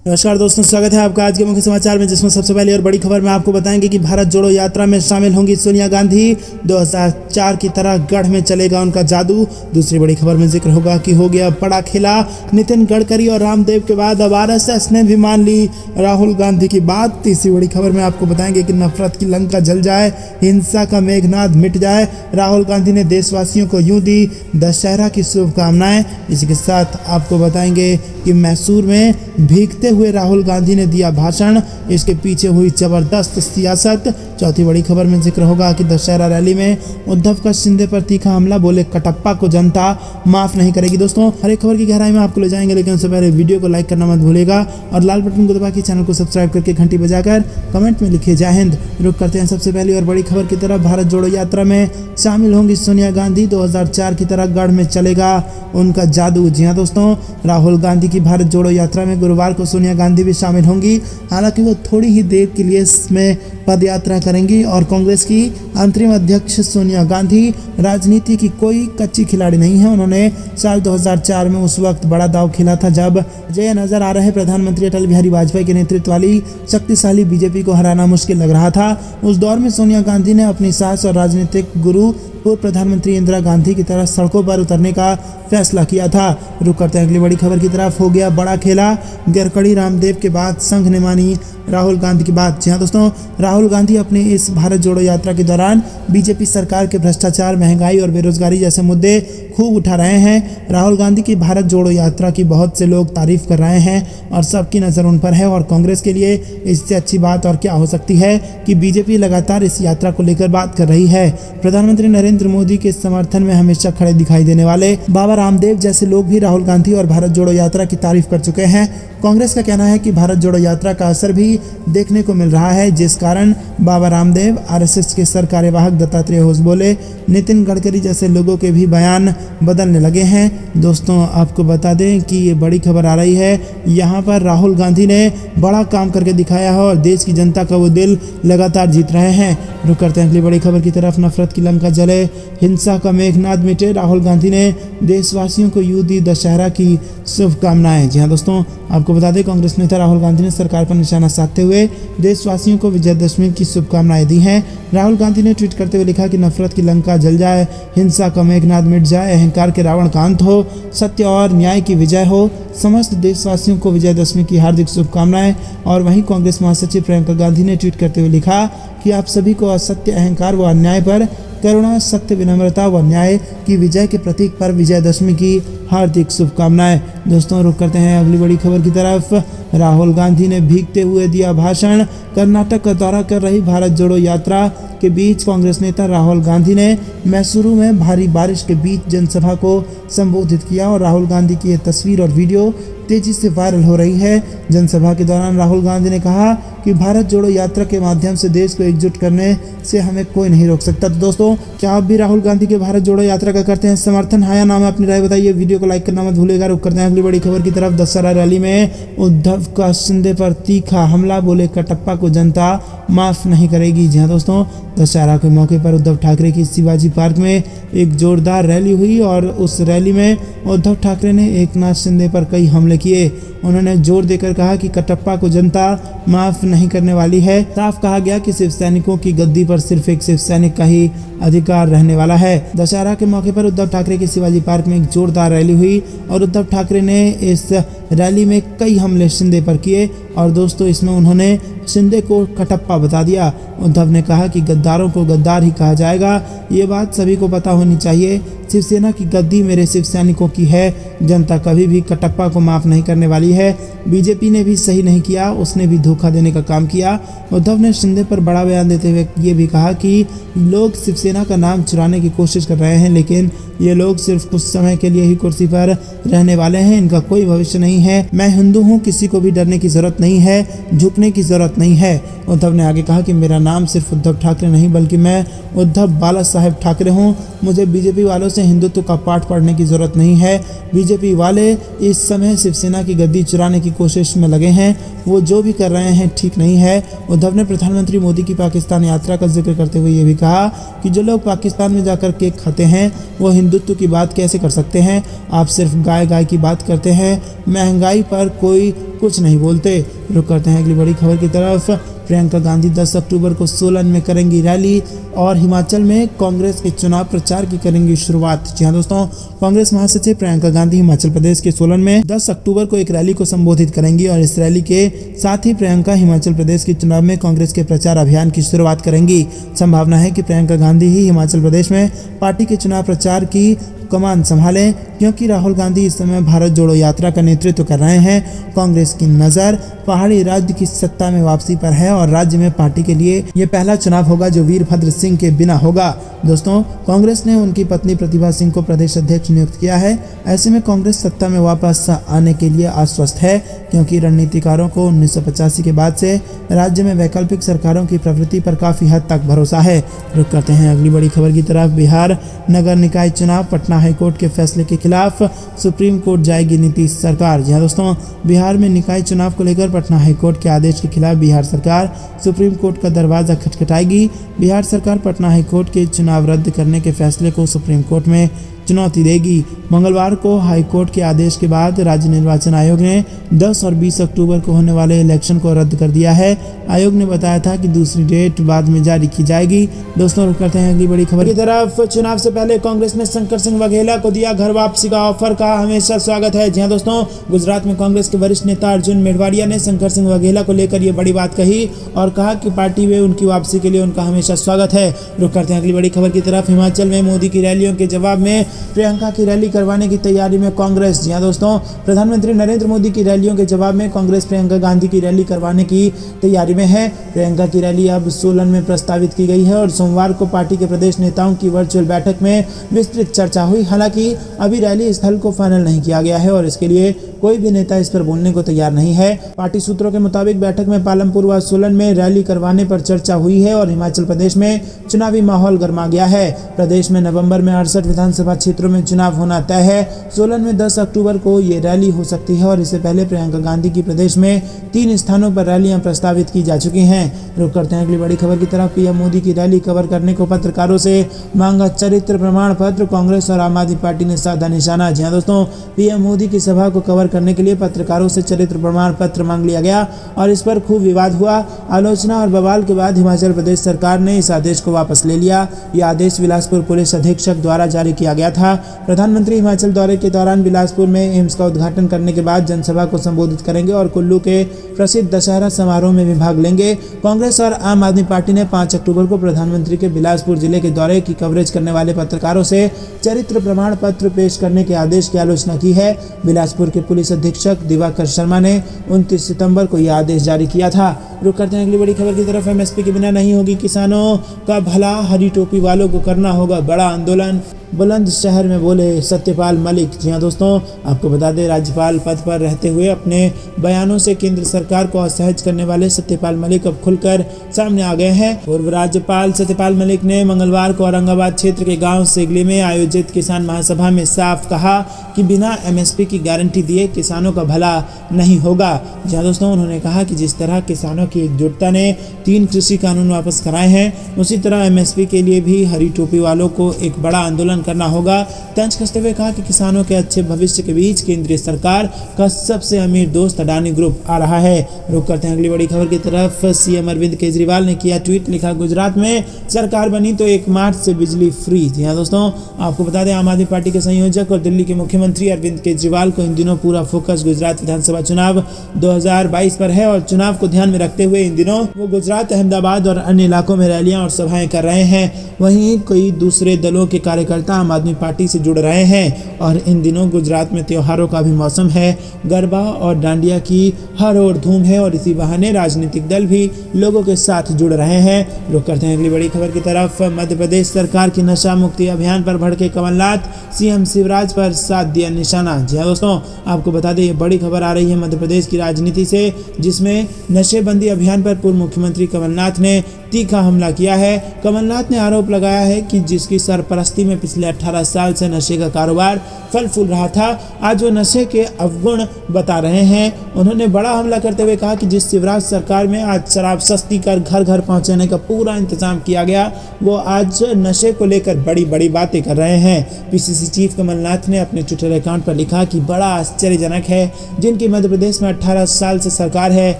नमस्कार दोस्तों, स्वागत है आपका आज के मुख्य समाचार में, जिसमें सबसे पहली और बड़ी खबर में आपको बताएंगे कि भारत जोड़ो यात्रा में शामिल होंगी सोनिया गांधी। 2004 की तरह गढ़ में चलेगा उनका जादू। दूसरी बड़ी खबर में जिक्र होगा कि हो गया बड़ा खेला। नितिन गडकरी और रामदेव के बाद अब आरएसएस ने भी मान ली राहुल गांधी की बात। तीसरी बड़ी खबर में आपको बताएंगे कि नफरत की लंका जल जाए, हिंसा का मेघनाद मिट जाए। राहुल गांधी ने देशवासियों को यूं दी दशहरा की शुभकामनाएं। इसी के साथ आपको बताएंगे कि मैसूर में भीगते हुए राहुल गांधी ने दिया भाषण, इसके पीछे हुई जबरदस्त सियासत। चौथी बड़ी खबर में जिक्र होगा कि दशहरा रैली में उद्धव का शिंदे पर तीखा हमला, बोले कटप्पा को जनता माफ नहीं करेगी। दोस्तों, हर एक खबर की गहराई में आपको ले जाएंगे, लेकिन उससे पहले वीडियो को लाइक करना मत भूलिएगा और लाल बटन को दबा के चैनल को सब्सक्राइब करके घंटी बजाकर कमेंट में लिखिए जय हिंद। रुक करते हैं सबसे पहली और बड़ी खबर की तरफ। भारत जोड़ो यात्रा में शामिल होंगी सोनिया गांधी। 2004 की तरह गढ़ में चलेगा उनका जादू। जी हाँ दोस्तों, राहुल गांधी की भारत जोड़ो यात्रा में गुरुवार को सोनिया गांधी भी शामिल होंगी। हालांकि वो थोड़ी ही देर के लिए इसमें पद यात्रा करेंगी और कांग्रेस की अंतरिम अध्यक्ष सोनिया गांधी राजनीति की कोई कच्ची खिलाड़ी नहीं है। उन्होंने साल 2004 में उस वक्त बड़ा दांव खेला था जब जय नजर आ रहे प्रधानमंत्री अटल बिहारी वाजपेयी के नेतृत्व वाली शक्तिशाली बीजेपी को हराना मुश्किल लग रहा था। उस दौर में सोनिया गांधी ने अपनी सास और राजनीतिक गुरु पूर्व प्रधानमंत्री इंदिरा गांधी की तरह सड़कों पर उतरने का फैसला किया था। रुक करते हैं अगली बड़ी खबर की तरफ। हो गया बड़ा खेला, गडकरी रामदेव के बाद संघ ने मानी राहुल गांधी की बात। जी हाँ दोस्तों, राहुल गांधी अपने इस भारत जोड़ो यात्रा के दौरान बीजेपी सरकार के भ्रष्टाचार, महंगाई और बेरोजगारी जैसे मुद्दे खूब उठा रहे हैं। राहुल गांधी की भारत जोड़ो यात्रा की बहुत से लोग तारीफ कर रहे हैं और सबकी नज़र उन पर है। और कांग्रेस के लिए इससे अच्छी बात और क्या हो सकती है कि बीजेपी लगातार इस यात्रा को लेकर बात कर रही है। प्रधानमंत्री नरेंद्र मोदी के समर्थन में हमेशा खड़े दिखाई देने वाले बाबा रामदेव जैसे लोग भी राहुल गांधी और भारत जोड़ो यात्रा की तारीफ कर चुके हैं। कांग्रेस का कहना है कि भारत जोड़ो यात्रा का असर भी देखने को मिल रहा है, जिस कारण बाबा रामदेव, आरएसएस के सर कार्यवाहक दत्तात्रेय होसबोले, नितिन गडकरी जैसे लोगों के भी बयान बदलने लगे हैं। दोस्तों, आपको बता दें कि ये बड़ी खबर आ रही है। यहाँ पर राहुल गांधी ने बड़ा काम करके दिखाया है और देश की जनता का वो दिल लगातार जीत रहे हैं। रुक करते हैं अगली बड़ी खबर की तरफ। नफरत की लंका जले, हिंसा का मेघनाद मिटे। राहुल गांधी ने देशवासियों को यूं दी दशहरा की शुभकामनाएं। जी हाँ दोस्तों, आपको बता दें कांग्रेस नेता राहुल गांधी ने सरकार पर निशाना साधते हुए देशवासियों को विजयदशमी की शुभकामनाएं दी हैं। राहुल गांधी ने ट्वीट करते हुए लिखा कि नफरत की लंका जल जाए, हिंसा का मेघनाद मिट जाए, अहंकार के रावण का अंत हो, सत्य और न्याय की विजय हो। समस्त देशवासियों को विजयदशमी की हार्दिक शुभकामनाएं। और वहीं कांग्रेस महासचिव प्रियंका गांधी ने ट्वीट करते हुए लिखा कि आप सभी को असत्य, अहंकार व अन्याय पर करुणा, सत्य, विनम्रता व न्याय की विजय के प्रतीक पर विजयदशमी की हार्दिक शुभकामनाएं। दोस्तों, रुक करते हैं अगली बड़ी खबर की तरफ। राहुल गांधी ने भीगते हुए दिया भाषण। कर्नाटक का दौरा कर रही भारत जोड़ो यात्रा के बीच कांग्रेस नेता राहुल गांधी ने मैसूरू में भारी बारिश के बीच जनसभा को संबोधित किया और राहुल गांधी की यह तस्वीर और वीडियो तेजी से वायरल हो रही है। जनसभा के दौरान राहुल गांधी ने कहा कि भारत जोड़ो यात्रा के माध्यम से देश को एकजुट करने से हमें कोई नहीं रोक सकता। तो दोस्तों, क्या आप भी राहुल गांधी के भारत जोड़ो यात्रा का करते हैं समर्थन? हाँ या ना में अपनी राय बताइए। वीडियो को लाइक करना मत भूलिएगा। रुक करते हैं अगली बड़ी खबर की तरफ। दशहरा रैली में उद्धव का शिंदे पर तीखा हमला, बोले कटप्पा को जनता माफ नहीं करेगी। जी हाँ दोस्तों, दशहरा के मौके पर उद्धव ठाकरे की शिवाजी पार्क में एक जोरदार रैली हुई और उस रैली में उद्धव ठाकरे ने एकनाथ शिंदे पर कई हमले किए। उन्होंने जोर देकर कहा कि कटप्पा को जनता माफ नहीं करने वाली है। साफ कहा गया कि शिव सैनिकों की गद्दी पर सिर्फ एक शिव सैनिक का ही अधिकार रहने वाला है। दशहरा के मौके पर उद्धव ठाकरे की शिवाजी पार्क में एक जोरदार रैली हुई और उद्धव ठाकरे ने इस रैली में कई हमले शिंदे पर किए और दोस्तों, इसमें उन्होंने शिंदे को कटप्पा बता दिया। उद्धव ने कहा कि गद्दारों को गद्दार ही कहा जाएगा, ये बात सभी को पता होनी चाहिए। शिवसेना की गद्दी मेरे शिव सैनिकों की है, जनता कभी भी कटप्पा को माफ नहीं करने वाली है। बीजेपी ने भी सही नहीं किया, उसने भी धोखा देने का काम किया। उद्धव ने शिंदे पर बड़ा बयान देते हुए ये भी कहा कि लोग शिवसेना का नाम चुराने की कोशिश कर रहे हैं, लेकिन ये लोग सिर्फ कुछ समय के लिए ही कुर्सी पर रहने वाले हैं, इनका कोई भविष्य नहीं है। मैं हिंदू हूँ, किसी को भी डरने की जरूरत नहीं है, झुकने की जरूरत नहीं है। उद्धव ने आगे कहा कि मेरा नाम सिर्फ उद्धव ठाकरे नहीं बल्कि मैं उद्धव बाला साहेब ठाकरे हूँ। मुझे बीजेपी वालों से से हिंदुत्व का पाठ पढ़ने की जरूरत नहीं है। बीजेपी वाले इस समय शिवसेना की गद्दी चुराने की कोशिश में लगे हैं। वो जो भी कर रहे हैं ठीक नहीं है। उद्धव ने प्रधानमंत्री मोदी की पाकिस्तान यात्रा का जिक्र करते हुए ये भी कहा कि जो लोग पाकिस्तान में जाकर केक खाते हैं वो हिंदुत्व की बात कैसे कर सकते हैं। आप सिर्फ गाय गाय की बात करते हैं, महंगाई पर कोई कुछ नहीं बोलते। रुक करते हैं अगली बड़ी खबर की तरफ। प्रियंका गांधी 10 अक्टूबर को सोलन में करेंगी रैली और हिमाचल में कांग्रेस के चुनाव प्रचार की करेंगी शुरुआत। जी हाँ दोस्तों, कांग्रेस महासचिव प्रियंका गांधी हिमाचल प्रदेश के सोलन में 10 अक्टूबर को एक रैली को संबोधित करेंगी और इस रैली के साथ ही प्रियंका हिमाचल प्रदेश के चुनाव में कांग्रेस के प्रचार अभियान की शुरुआत करेंगी। संभावना है कि प्रियंका गांधी ही हिमाचल प्रदेश में पार्टी के चुनाव प्रचार की कमान संभालें, क्योंकि राहुल गांधी इस समय भारत जोड़ो यात्रा का नेतृत्व कर रहे हैं। कांग्रेस की नज़र पहाड़ी राज्य की सत्ता में वापसी पर है और राज्य में पार्टी के लिए ये पहला चुनाव होगा जो वीरभद्र सिंह के बिना होगा। दोस्तों, कांग्रेस ने उनकी पत्नी प्रतिभा सिंह को प्रदेश अध्यक्ष नियुक्त किया है। ऐसे में कांग्रेस सत्ता में वापस आने के लिए आश्वस्त है, क्योंकि रणनीतिकारों को 1985 के बाद से राज्य में वैकल्पिक सरकारों की प्रवृत्ति पर काफी हद तक भरोसा है। रुक करते हैं अगली बड़ी खबर की तरफ। बिहार नगर निकाय चुनाव, पटना हाईकोर्ट के फैसले के खिलाफ सुप्रीम कोर्ट जाएगी नीतीश सरकार। जी हाँ दोस्तों, बिहार में निकाय चुनाव को लेकर पटना हाईकोर्ट के आदेश के खिलाफ बिहार सरकार सुप्रीम कोर्ट का दरवाजा खटखटाएगी। बिहार सरकार पटना हाईकोर्ट के चुनाव रद्द करने के फैसले को सुप्रीम कोर्ट में चुनौती देगी। मंगलवार को हाईकोर्ट के आदेश के बाद राज्य निर्वाचन आयोग ने 10 और 20 अक्टूबर को होने वाले इलेक्शन को रद्द कर दिया है। आयोग ने बताया था कि दूसरी डेट बाद में जारी की जाएगी। दोस्तों, रुक करते हैं अगली बड़ी खबर की तरफ। चुनाव से पहले कांग्रेस ने शंकर सिंह वघेला को दिया घर वापसी का ऑफर, कहा हमेशा स्वागत है। जी हाँ दोस्तों, गुजरात में कांग्रेस के वरिष्ठ नेता अर्जुन मेढ़वाड़िया ने शंकर सिंह वघेला को लेकर ये बड़ी बात कही और कहा कि पार्टी में उनकी वापसी के लिए उनका हमेशा स्वागत है। रुक करते हैं अगली बड़ी खबर की तरफ। हिमाचल में मोदी की रैलियों के जवाब में प्रियंका की रैली करवाने की तैयारी में कांग्रेस। जी हाँ दोस्तों, प्रधानमंत्री नरेंद्र मोदी की रैलियों के जवाब में कांग्रेस प्रियंका गांधी की रैली करवाने की तैयारी में है। प्रियंका की रैली अब सोलन में प्रस्तावित की गई है और सोमवार को पार्टी के प्रदेश नेताओं की वर्चुअल बैठक में विस्तृत चर्चा हुई। हालांकि अभी रैली स्थल को फाइनल नहीं किया गया है और इसके लिए कोई भी नेता इस पर बोलने को तैयार नहीं है। पार्टी सूत्रों के मुताबिक बैठक में पालमपुर व सोलन में रैली करवाने पर चर्चा हुई है और हिमाचल प्रदेश में चुनावी माहौल गर्मा गया है। प्रदेश में नवंबर में 68 विधानसभा क्षेत्रों में चुनाव होना तय है। सोलन में 10 अक्टूबर को ये रैली हो सकती है और इससे पहले प्रियंका गांधी की प्रदेश में 3 स्थानों पर रैलियां प्रस्तावित की जा चुकी हैं। रुक करते हैं अगली बड़ी खबर की तरफ। पीएम मोदी की रैली कवर करने को पत्रकारों से मांगा चरित्र प्रमाण पत्र, कांग्रेस और आम आदमी पार्टी ने साधा निशाना। जी हाँ दोस्तों, पीएम मोदी की सभा को कवर करने के लिए पत्रकारों से चरित्र प्रमाण पत्र मांग लिया गया और इस पर खूब विवाद हुआ। आलोचना और बवाल के बाद हिमाचल प्रदेश सरकार ने इस आदेश को वापस ले लिया। यह आदेश बिलासपुर पुलिस अधीक्षक द्वारा जारी किया गया था। प्रधानमंत्री हिमाचल दौरे के दौरान बिलासपुर में एम्स का उद्घाटन करने के बाद जनसभा को संबोधित करेंगे और कुल्लू के प्रसिद्ध दशहरा समारोह में भी भाग लेंगे। कांग्रेस और आम आदमी पार्टी ने 5 अक्टूबर को प्रधानमंत्री के बिलासपुर जिले के दौरे की कवरेज करने वाले पत्रकारों से चरित्र प्रमाण पत्र पेश करने के आदेश की आलोचना की है। बिलासपुर के पुलिस अधीक्षक दिवाकर शर्मा ने 29 सितंबर को यह आदेश जारी किया था। रुक करते हैं अगली बड़ी खबर की तरफ। एमएसपी के बिना नहीं होगी किसानों का भला, हरी टोपी वालों को करना होगा बड़ा आंदोलन, बुलंदशहर में बोले सत्यपाल मलिक। जी हाँ दोस्तों, आपको बता दें, राज्यपाल पद पर रहते हुए अपने बयानों से केंद्र सरकार को असहज करने वाले सत्यपाल मलिक अब खुलकर सामने आ गए हैं। पूर्व राज्यपाल सत्यपाल मलिक ने मंगलवार को औरंगाबाद क्षेत्र के गांव सेगली में आयोजित किसान महासभा में साफ कहा कि बिना एमएसपी की गारंटी दिए किसानों का भला नहीं होगा। जी हाँ दोस्तों, उन्होंने कहा कि जिस तरह किसानों की एकजुटता ने 3 कृषि कानून वापस कराए हैं, उसी तरह एमएसपी के लिए भी हरी टोपी वालों को एक बड़ा आंदोलन करना होगा। तंज कसते हुए कहा कि किसानों के अच्छे भविष्य के बीच केंद्रीय सरकार का सबसे अमीर दोस्त अडानी ग्रुप आ रहा है। रुक करते हैं अगली बड़ी खबर की तरफ। सीएम अरविंद केजरीवाल ने किया ट्वीट, लिखा गुजरात में सरकार बनी तो 1 मार्च से बिजली फ्री। जी हाँ दोस्तों, आपको बता दें, आम आदमी पार्टी के संयोजक और दिल्ली के मुख्यमंत्री अरविंद केजरीवाल को इन दिनों पूरा फोकस गुजरात विधानसभा चुनाव 2022 पर है और चुनाव को ध्यान में रखते हुए इन दिनों वो गुजरात, अहमदाबाद और अन्य इलाकों में रैलियां और सभाएं कर रहे हैं। वहीं कई दूसरे दलों के कार्यकर्ता आम आदमी पार्टी से जुड़ रहे हैं और इन दिनों गुजरात में त्योहारों का भी मौसम है। गरबा और डांडिया की हर ओर धूम है और इसी बहाने राजनीतिक दल भी लोगों के साथ जुड़ रहे हैं। रुक करते हैं अगली बड़ी खबर की तरफ। मध्य प्रदेश सरकार की नशा मुक्ति अभियान पर भड़के कमलनाथ, सीएम शिवराज पर साध दिया निशाना। जी हाँ दोस्तों, आपको बता दें ये बड़ी खबर आ रही है मध्य प्रदेश की राजनीति से, जिसमें नशेबंदी अभियान पर पूर्व मुख्यमंत्री कमलनाथ ने तीखा हमला किया है। कमलनाथ ने आरोप लगाया है कि जिसकी सरपरस्ती में पिछले 18 साल से नशे का कारोबार फल फूल रहा था, आज वो नशे के अवगुण बता रहे हैं। उन्होंने बड़ा हमला करते हुए कहा कि जिस शिवराज सरकार में आज शराब सस्ती कर घर घर पहुंचाने का पूरा इंतजाम किया गया, वो आज नशे को लेकर बड़ी बड़ी बातें कर रहे हैं। पीसीसी चीफ कमलनाथ ने अपने ट्विटर अकाउंट पर लिखा कि बड़ा आश्चर्यजनक है, जिनकी मध्य प्रदेश में 18 साल से सरकार है,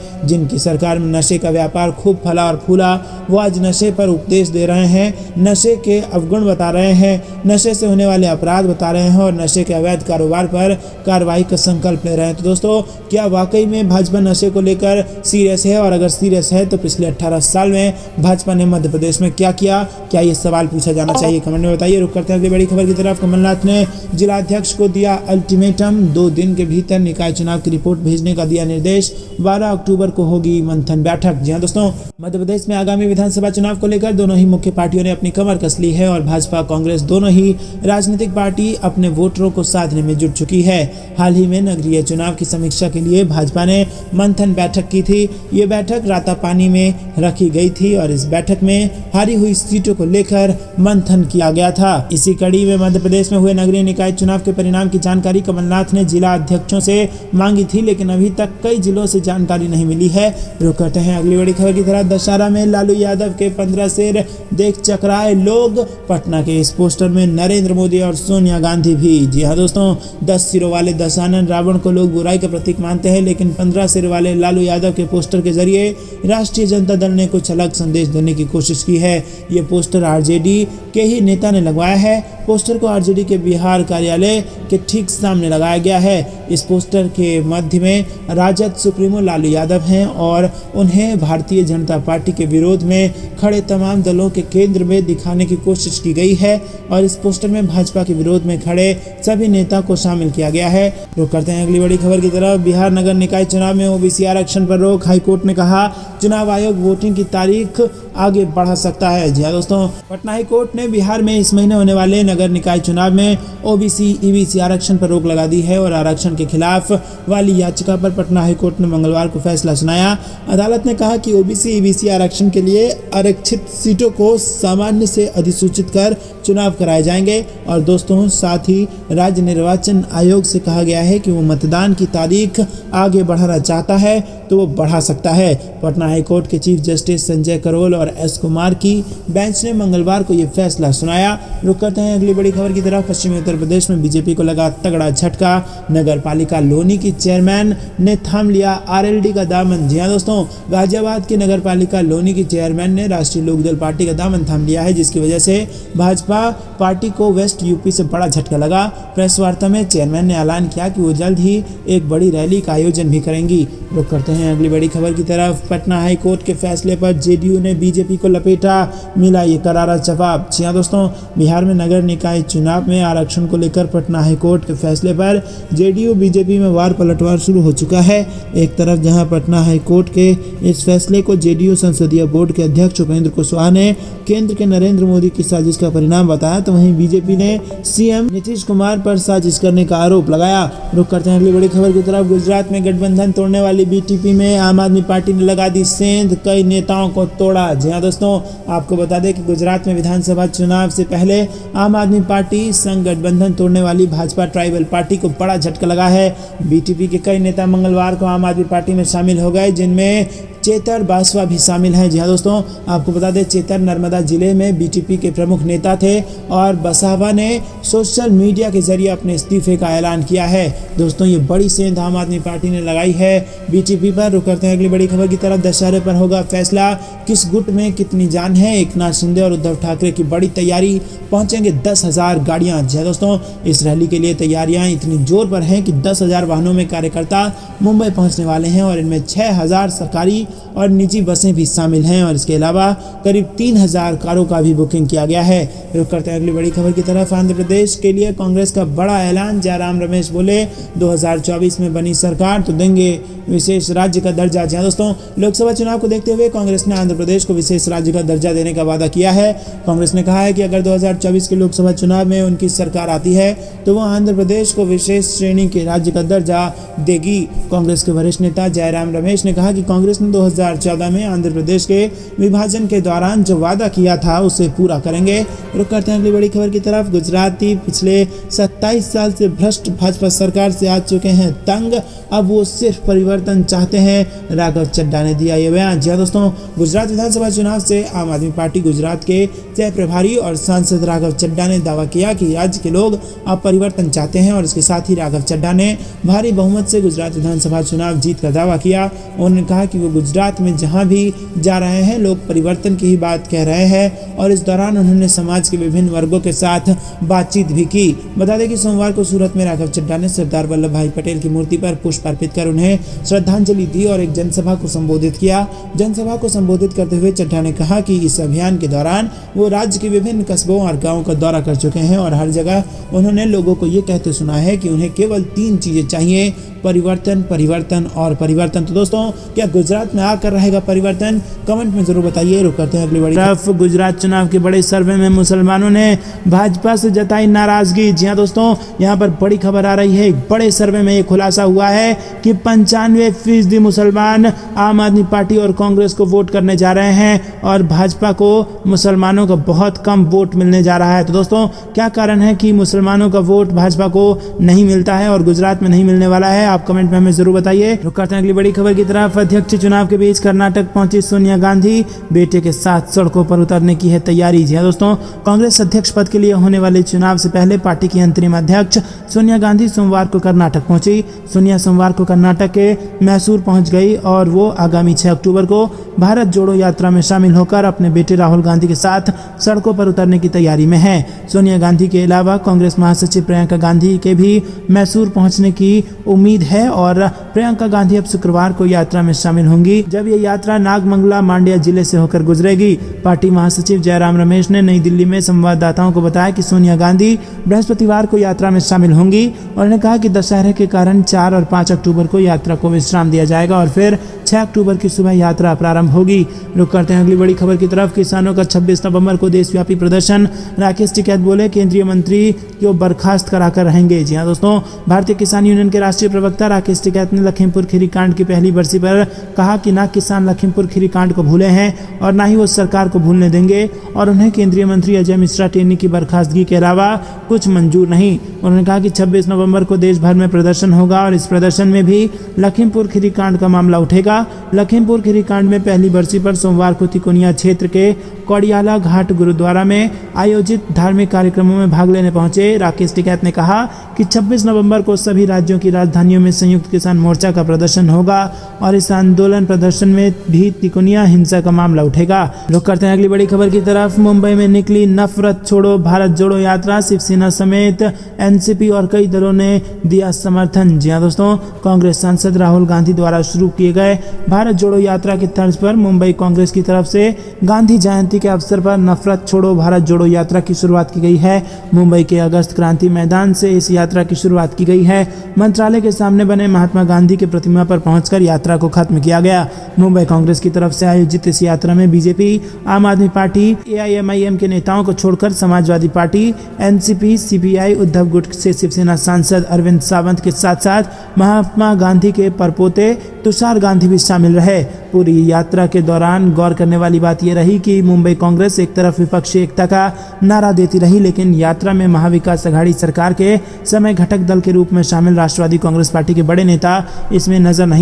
जिनकी सरकार में नशे का व्यापार खूब फला और फूला, वो आज नशे पर उपदेश दे रहे हैं, नशे के अवगुण बता रहे हैं, नशे से होने वाले अपराध बता रहे हैं और नशे के अवैध कारोबार पर कार्रवाई का संकल्प ले रहे हैं। तो दोस्तों, क्या वाकई में भाजपा नशे को लेकर सीरियस है? और अगर सीरियस है तो पिछले 18 साल में भाजपा ने मध्य प्रदेश में क्या किया? क्या ये सवाल पूछा जाना चाहिए? कमेंट में बताइए। रुक करते हैं अगली बड़ी खबर की तरफ। कमलनाथ ने जिलाध्यक्ष को दिया अल्टीमेटम, 2 दिन के भीतर निकाय चुनाव की रिपोर्ट भेजने का दिया निर्देश। 12 अक्टूबर को होगी मंथन बैठक। जी हाँ दोस्तों, मध्य प्रदेश में आगामी विधानसभा चुनाव को लेकर दोनों ही मुख्य पार्टियों ने अपनी कमर कस ली है और भाजपा कांग्रेस दोनों ही राजनीतिक पार्टी अपने वोटरों को साधने में जुट चुकी है। हाल ही में नगरीय चुनाव की समीक्षा के लिए भाजपा ने मंथन बैठक की थी। ये बैठक रातापानी में रखी गई थी और इस बैठक में हारी हुई सीटों को लेकर मंथन किया गया था। इसी कड़ी में मध्य प्रदेश में हुए नगरीय निकाय चुनाव के परिणाम की जानकारी कमलनाथ ने जिला अध्यक्षों से मांगी थी, लेकिन अभी तक कई जिलों से जानकारी नहीं मिली है। रुक करते हैं अगली बड़ी खबर की तरफ। दशहरा में लालू यादव के 15 शेर देख चकराए लोग। पटना के इस पोस्टर में नरेंद्र मोदी और सोनिया गांधी भी। जी हाँ दोस्तों, 10 सिरों वाले दशानन रावण को लोग बुराई का प्रतीक मानते हैं, लेकिन 15 सिर वाले लालू यादव के पोस्टर के जरिए राष्ट्रीय जनता दल ने कुछ अलग संदेश देने की कोशिश की है। ये पोस्टर आरजेडी के ही नेता ने लगवाया है। पोस्टर को आरजेडी के बिहार कार्यालय के ठीक सामने लगाया गया है। इस पोस्टर के मध्य में राजद सुप्रीमो लालू यादव हैं और उन्हें भारतीय जनता पार्टी के विरोध में खड़े तमाम दलों के केंद्र में दिखाने की कोशिश की गई है और इस पोस्टर में भाजपा के विरोध में खड़े सभी नेता को शामिल किया गया है। रुक करते हैं अगली बड़ी खबर की तरफ। बिहार नगर निकाय चुनाव में ओबीसी आरक्षण पर रोक। हाईकोर्ट ने कहा चुनाव आयोग वोटिंग की तारीख आगे बढ़ा सकता है। जी हाँ दोस्तों, पटना हाई कोर्ट ने बिहार में इस महीने होने वाले नगर निकाय चुनाव में ओबीसी ईबीसी आरक्षण पर रोक लगा दी है और आरक्षण के खिलाफ वाली याचिका पर पटना हाई कोर्ट ने मंगलवार को फैसला सुनाया। अदालत ने कहा कि ओबीसी ईबीसी आरक्षण के लिए आरक्षित सीटों को सामान्य से अधिसूचित कर चुनाव कराए जाएंगे और दोस्तों, साथ ही राज्य निर्वाचन आयोग से कहा गया है कि वो मतदान की तारीख आगे बढ़ाना चाहता है तो वो बढ़ा सकता है। पटना हाई कोर्ट के चीफ जस्टिस संजय करोल और एस कुमार की बेंच ने मंगलवार को ये फैसला सुनाया। रुक करते हैं अगली बड़ी खबर की तरफ। पश्चिमी उत्तर प्रदेश में बीजेपी को लगा तगड़ा झटका। नगर पालिका लोनी की चेयरमैन ने थाम लिया आरएलडी का दामन। जी हाँ दोस्तों, गाजियाबाद की नगर पालिका लोनी की चेयरमैन ने राष्ट्रीय लोकदल पार्टी का दामन थाम लिया है, जिसकी वजह से भाजपा पार्टी को वेस्ट यूपी से बड़ा झटका लगा। प्रेस वार्ता में चेयरमैन ने ऐलान किया कि वो जल्द ही एक बड़ी रैली का आयोजन भी करेंगी। रुक करते हैं अगली बड़ी खबर की तरफ। पटना हाई कोर्ट के फैसले पर जेडीयू ने बीजेपी को लपेटा, मिला ये करारा जवाब। जी हाँ दोस्तों, बिहार में नगर निकाय चुनाव में आरक्षण को लेकर पटना हाई कोर्ट के फैसले पर जेडीयू बीजेपी में वार पलटवार शुरू हो चुका है। एक तरफ जहां पटना हाई कोर्ट के इस फैसले को जेडीयू संसदीय बोर्ड के अध्यक्ष उपेंद्र कुशवाहा ने केंद्र के नरेंद्र मोदी की साजिश का परिणाम बताया, तो वहीं बीजेपी ने सीएम नीतीश कुमार पर साजिश करने का आरोप लगाया। रुक करते हैं अगली बड़ी खबर की तरफ। गुजरात में गठबंधन तोड़ने वाली बीटीपी में आम आदमी पार्टी ने लगा दी सेंध, कई नेताओं को तोड़ा। जी हाँ दोस्तों, आपको बता दें कि गुजरात में विधानसभा चुनाव से पहले आम आदमी पार्टी संग गठबंधन तोड़ने वाली भाजपा ट्राइबल पार्टी को बड़ा झटका लगा है। बीटीपी के कई नेता मंगलवार को आम आदमी पार्टी में शामिल हो गए, जिनमें चेतर बासवा भी शामिल हैं। जी हाँ दोस्तों, आपको बता दें चेतर नर्मदा जिले में बीटीपी के प्रमुख नेता थे और बासवा ने सोशल मीडिया के जरिए अपने इस्तीफे का ऐलान किया है। दोस्तों, ये बड़ी सेंध आम आदमी पार्टी ने लगाई है बीटीपी पर। रुक करते हैं अगली बड़ी खबर की तरफ। दशहरे पर होगा फैसला, किस गुट में कितनी जान है। एकनाथ शिंदे और उद्धव ठाकरे की बड़ी तैयारी, पहुंचेंगे 10,000 गाड़ियां। जी हाँ दोस्तों, इस रैली के लिए तैयारियां इतनी जोर पर हैं कि 10,000 वाहनों में कार्यकर्ता मुंबई पहुंचने वाले हैं और इनमें 6,000 सरकारी और निजी बसें भी शामिल हैं और इसके अलावा करीब 3000 कारों का भी बुकिंग किया गया है। रुक करते हैं अगली बड़ी खबर की तरफ। आंध्र प्रदेश के लिए कांग्रेस का बड़ा ऐलान। जयराम रमेश बोले 2024 में बनी सरकार तो देंगे विशेष राज्य का दर्जा। जी दोस्तों, लोकसभा चुनाव को देखते हुए कांग्रेस ने आंध्र प्रदेश को विशेष राज्य का दर्जा देने का वादा किया है। कांग्रेस ने कहा है कि अगर 2024 के लोकसभा चुनाव में उनकी सरकार आती है तो वह आंध्र प्रदेश को विशेष श्रेणी के राज्य का दर्जा देगी। कांग्रेस के वरिष्ठ नेता जयराम रमेश ने कहा कि कांग्रेस ने 2014 में आंध्र प्रदेश के विभाजन के दौरान जो वादा किया था उसे पूरा करेंगे। रुक करते हैं अगली बड़ी खबर की तरफ। गुजराती पिछले 27 साल से भ्रष्ट भाजपा सरकार से आ चुके हैं तंग, अब वो सिर्फ परिवर्तन चाहते हैं, राघव चड्ढा ने दिया ये बयान। जी दोस्तों, गुजरात विधानसभा चुनाव से आम आदमी पार्टी गुजरात के सह प्रभारी और सांसद राघव चड्ढा ने दावा किया कि राज्य के लोग अब परिवर्तन चाहते हैं और इसके साथ ही राघव चड्ढा ने भारी बहुमत से गुजरात विधानसभा चुनाव जीत का दावा किया। उन्होंने कहा कि वो गुजरात में जहां भी जा रहे हैं लोग परिवर्तन की ही बात कह रहे हैं और इस दौरान उन्होंने समाज के विभिन्न वर्गों के साथ बातचीत भी की। बता दें कि सोमवार को सूरत में राघव चड्ढा ने सरदार वल्लभ भाई पटेल की मूर्ति पर पुष्प अर्पित कर उन्हें श्रद्धांजलि दी और एक जनसभा को संबोधित किया। जनसभा को संबोधित करते हुए चड्ढा ने कहा कि इस अभियान के दौरान वो राज्य के विभिन्न कस्बों और गांवों का दौरा कर चुके हैं और हर जगह उन्होंने लोगों को ये कहते सुना है कि उन्हें केवल 3 चीजें चाहिए, परिवर्तन, परिवर्तन और परिवर्तन। तो दोस्तों, क्या गुजरात में आकर रहेगा परिवर्तन? कमेंट में जरूर बताइए। रुक करते हैं अगली बड़ी तरफ। गुजरात चुनाव के बड़े सर्वे में मुसलमानों ने भाजपा से जताई नाराजगी। जी हाँ दोस्तों, यहाँ पर बड़ी खबर आ रही है। एक बड़े सर्वे में ये खुलासा हुआ है कि 95% मुसलमान आम आदमी पार्टी और कांग्रेस को वोट करने जा रहे हैं और भाजपा को मुसलमानों का बहुत कम वोट मिलने जा रहा है। तो दोस्तों, क्या कारण है कि मुसलमानों का वोट भाजपा को नहीं मिलता है और गुजरात में नहीं मिलने वाला है? आप कमेंट में हमें जरूर बताइए। रुक करते हैं अगली बड़ी खबर की तरफ। अध्यक्ष चुनाव के बीच कर्नाटक पहुंची सोनिया गांधी, बेटे के साथ सड़कों पर उतरने की है तैयारी। जी दोस्तों, कांग्रेस अध्यक्ष पद के लिए होने वाले चुनाव से पहले पार्टी की अंतरिम अध्यक्ष सोनिया गांधी सोमवार को कर्नाटक पहुंची। सोनिया सोमवार को कर्नाटक के मैसूर पहुंच गई और वो आगामी 6 अक्टूबर को भारत जोड़ो यात्रा में शामिल होकर अपने बेटे राहुल गांधी के साथ सड़कों पर उतरने की तैयारी में है। सोनिया गांधी के अलावा कांग्रेस महासचिव प्रियंका गांधी के भी मैसूर पहुंचने की उम्मीद है और प्रियंका गांधी अब शुक्रवार को यात्रा में शामिल होंगी, जब ये यात्रा नागमंगला मांड्या जिले से होकर गुजरेगी। पार्टी महासचिव जयराम रमेश ने नई दिल्ली में संवाददाताओं को बताया कि सोनिया गांधी बृहस्पतिवार को यात्रा में शामिल होंगी और उन्होंने कहा कि दशहरे के कारण 4 और 5 अक्टूबर को यात्रा को विश्राम दिया जाएगा और फिर 6 अक्टूबर की सुबह यात्रा प्रारंभ होगी। रुक करते हैं अगली बड़ी खबर की तरफ। किसानों का 26 नवंबर को देशव्यापी प्रदर्शन। राकेश टिकैत बोले केंद्रीय मंत्री को बर्खास्त कराकर रहेंगे। जी हाँ दोस्तों, भारतीय किसान यूनियन के राष्ट्रीय प्रवक्ता राकेश टिकैत ने लखीमपुर खीरी कांड की पहली बरसी पर कहा कि ना किसान लखीमपुर खीरी कांड को भूले हैं और ना ही वो सरकार को भूलने देंगे और उन्हें केंद्रीय मंत्री अजय मिश्रा टेनी की बर्खास्तगी के अलावा कुछ मंजूर नहीं। उन्होंने कहा कि 26 नवंबर को देश भर में प्रदर्शन होगा और इस प्रदर्शन में भी लखीमपुर खीरी कांड का मामला उठेगा। लखीमपुर खीरी कांड में पहली बरसी पर सोमवार को तिकोनिया क्षेत्र के कौड़ियाला घाट गुरुद्वारा में आयोजित धार्मिक कार्यक्रमों में भाग लेने पहुंचे राकेश टिकैत ने कहा कि 26 नवंबर को सभी राज्यों की राजधानियों में संयुक्त किसान मोर्चा का प्रदर्शन होगा और इस आंदोलन प्रदर्शन में भी तिकोनिया हिंसा का मामला उठेगा। रुक करते हैं अगली बड़ी खबर की तरफ। मुंबई में निकली नफरत छोड़ो भारत जोड़ो यात्रा। शिवसेना समेत एनसीपी और कई दलों ने दिया समर्थन। जी हाँ दोस्तों, कांग्रेस सांसद राहुल गांधी द्वारा शुरू किए गए भारत जोड़ो यात्रा की तर्ज पर मुंबई कांग्रेस की तरफ से गांधी जयंती के अवसर पर नफरत छोड़ो भारत जोड़ो यात्रा की शुरुआत की गई है। मुंबई के अगस्त क्रांति मैदान से इस यात्रा की शुरुआत की गई है। मंत्रालय के सामने बने महात्मा गांधी की प्रतिमा पर पहुंचकर यात्रा को खत्म किया गया। मुंबई कांग्रेस की तरफ से आयोजित इस यात्रा में बीजेपी, आम आदमी पार्टी, एआईएमआईएम के नेताओं को छोड़कर Samajwadi party, NCP, CPI, Uddhav गुट से शिवसेना सांसद अरविंद सावंत के साथ साथ महात्मा गांधी के परपोते तुषार गांधी भी शामिल रहे। पूरी यात्रा के दौरान गौर करने वाली बात यह रही कि मुंबई कांग्रेस एक तरफ विपक्षी एकता का नारा देती रही, लेकिन यात्रा में महाविकास अघाड़ी सरकार के समय घटक दल के रूप में शामिल राष्ट्रवादी कांग्रेस पार्टी के बड़े नेता इसमें नजर नहीं